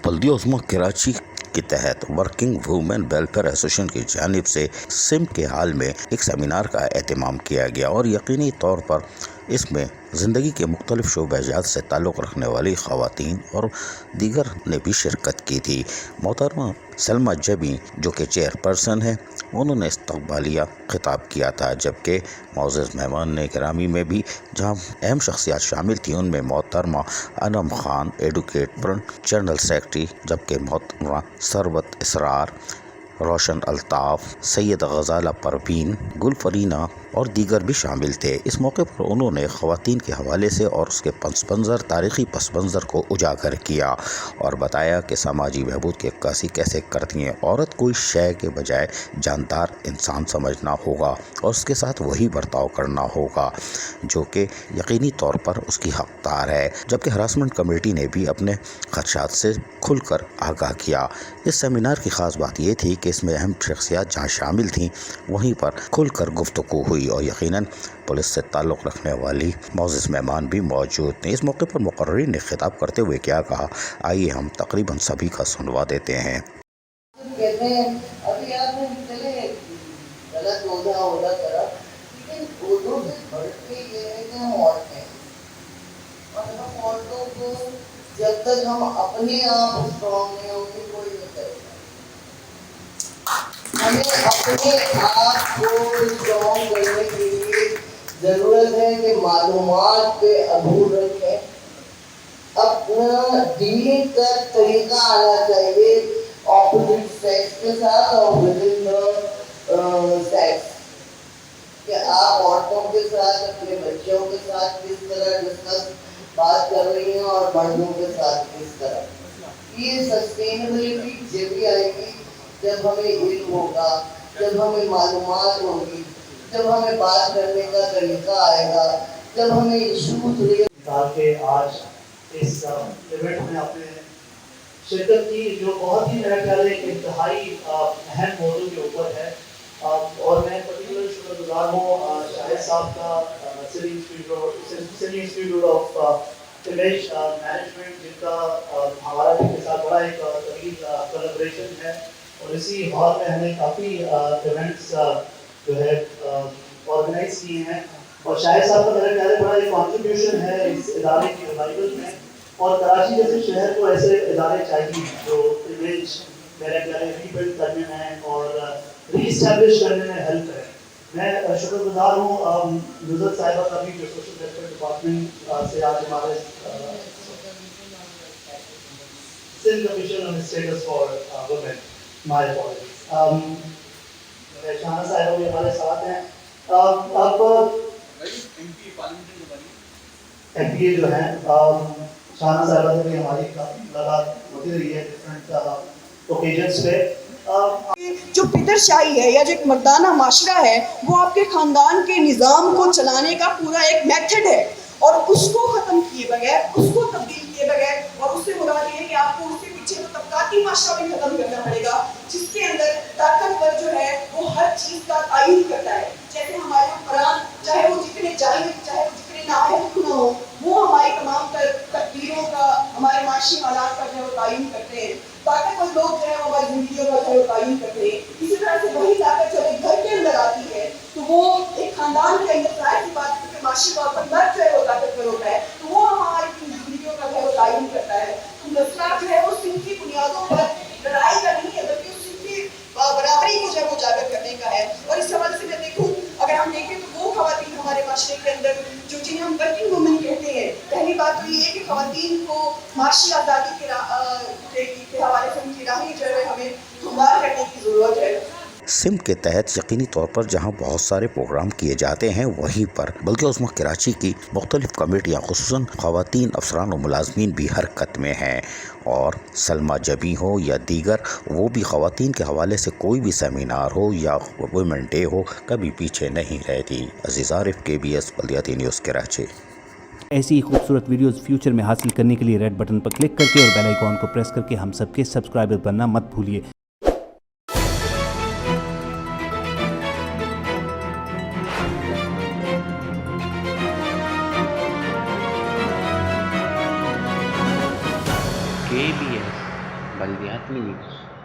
बल्दिया उस्मा कराची के तहत working women welfare association की जानिब से सिम्ट के हाल में एक सेमिनार का एहतमाम किया गया और यकीनी तौर पर इसमें ज़िंदगी के मुख्तलिफ शोबेजात से ताल्लुक़ रखने वाली ख़वातीन और दीगर ने भी शिरकत की थी। मोहतरमा सलमा जबी जो कि चेयरपर्सन है, उन्होंने इस्तक़बालिया खिताब किया था, जबकि मोअज़्ज़ज़ मेहमान ने गिरामी में भी जहाँ अहम शख्सियात शामिल थी उनमें मोहतरमा Anam Khan advocate general secretary, जबकि मोहतरमा सरवत इसरार, रोशन अल्ताफ़, सैयद गज़ाला परवीन, गुलफरीना और दीगर भी शामिल थे। इस मौके पर उन्होंने ख़वातीन के हवाले से और उसके तारीख़ी पस मंज़र को उजागर किया और बताया कि समाजी बहबूद की अक्कासी कैसे करती हैं। औरत कोई शय के बजाय जानदार इंसान समझना होगा और उसके साथ वही बर्ताव करना होगा जो कि यकीनी तौर पर उसकी हक़दार है। जबकि हरासमेंट कमेटी ने भी अपने ख़दशात से खुलकर आगाह किया। इस सेमिनार की ख़ास बात यह थी कि इसमें अहम शख्सियात जहाँ शामिल थीं वहीं पर खुलकर गुफ्तगू हुई और यकीनन पुलिस से ताल्लुक़ रखने वाली मोअज़्ज़ज़ मेहमान भी मौजूद थे। इस मौके पर मुक़र्रिरीन ने खिताब करते हुए क्या कहा, आइए हम तकरीबन सभी का सुनवा देते हैं। जब तक हम अपने आप स्ट्रॉन्ग नहीं होंगे कोई नहीं करेगा। हमें अपने आप को स्ट्रॉन्ग करने के लिए जरूरत है कि मालूमात पे अबूर रखें, अपना डीलिंग का तरीका आना चाहिए ऑपोजिट सेक्स के साथ और विदिन द सेक्स, कि आप औरतों के साथ अपने बच्चों के साथ किस तरह डिस्कस बात कर रही हैं और मर्दों के साथ किस तरह। ये सस्टेनेबिलिटी जब भी आएगी जब हमें इल्म होगा, जब हमें मालूमात होगी, जब हमें बात करने का तरीका आएगा, जब हमें इशूज निकाल के आज इस इवेंट में आपने शिरकत की, जो बहुत ही मेरा ख्याल है कि इंतहाई अहम मौजू के ऊपर है। और मैं पर्टिकुलर शुक्रगुजार हूँ शाहिद साहब का, city institute of image management, जिनका हमारा के साथ बड़ा एक तवील कोलैबोरेशन है और इसी हॉल में हमने काफ़ी इवेंट्स जो है ऑर्गेनाइज किए हैं। और शाहिद साहब का मेरे ख्याल है बड़ा एक कॉन्ट्रीब्यूशन है इस इदारे की रिवाइवल में, और कराची जैसे शहर को ऐसे इदारे चाहिए जो इमेज मेरे ख्याल है रीबिल्ड करने में और रीस्टैब्लिश करने में हेल्प करें। मैं शुक्रगुजार हूँ नुज़रत साहिबा का भी, जो सोशल वेलफेयर डिपार्टमेंट से आज हमारे Sindh commission on status for women, my apologies, Shahna साहिबा भी हमारे साथ हैं। अब एमपीए जो हैं शाहना साहिबा से भी हमारी काफ़ी मुलाकात होती रही है डिफरेंट ओकेजन्स पे। जो पितरशाही है या जो एक मर्दाना माशरा है वो आपके ख़ानदान के निज़ाम को चलाने का पूरा एक मेथड है, और उसको ख़त्म किए बगैर, उसको तब्दील किए बगैर, और उससे मुराद ये है कि आपको उसके पीछे तो तबकाती माशरा भी ख़त्म करना पड़ेगा जिसके अंदर ताकतवर जो है वो हर चीज़ का तयन करता है। जैसे हमारे कुरान, चाहे वो जितने जाहिल, चाहे वो जितने नाअहल क्यों न हो, वो हमारी तमाम तकदीरों का, हमारे माशी हालात का जो है वो तयन करते हैं। ताकतवर लोग जो है वो हमारी ज़िंदगियों का जो है वो तयन करते हैं। इसी तरह से वही ताकत जब एक घर के अंदर आती है तो वो एक ख़ानदान के अंदर ज़ाहिर सी बात है कि माशी तौर पर मर्द जो है वो ताकतवर होता है, तो वो हमारी ज़िंदगियों का जो है वो तयन करता है। तो मसला जो है वो सिंधी बुनियादों पर लड़ाई का नहीं है, बल्कि सिंधी बराबरी को जो है वो उजागर करने का है। और इस हवाले से मैं देखूँ, अगर हम देखें तो वो ख़वातीन हमारे माशरे के अंदर जो जिन्हें हम वर्किंग वुमेन कहते हैं, पहली बात तो ये है कि ख़वातीन को माशी आज़ादी के हवाले से उनकी राहें जो है हमें हमवार करने की ज़रूरत है। सिम्ट के तहत यकीनी तौर पर जहाँ बहुत सारे प्रोग्राम किए जाते हैं वहीं पर बल्कि उसमें कराची की मुख्तलिफ कमेटियाँ खुसूसन ख़वातीन अफसरान और मुलाजमीन भी हरकत में हैं, और सलमा जबी हो या दीगर, वो भी ख़वातीन के हवाले से कोई भी सेमिनार हो या वुमेन डे हो कभी पीछे नहीं रहती। अज़ीज़ आरिफ, KBS बल्दियाती न्यूज़ कराची। ऐसी ही खूबसूरत वीडियोस फ्यूचर में हासिल करने के लिए रेड बटन पर क्लिक करके और बेल आइकॉन को प्रेस करके हम सबके सब्सक्राइबर बनना मत भूलिए। KBS بلدیات نیوز.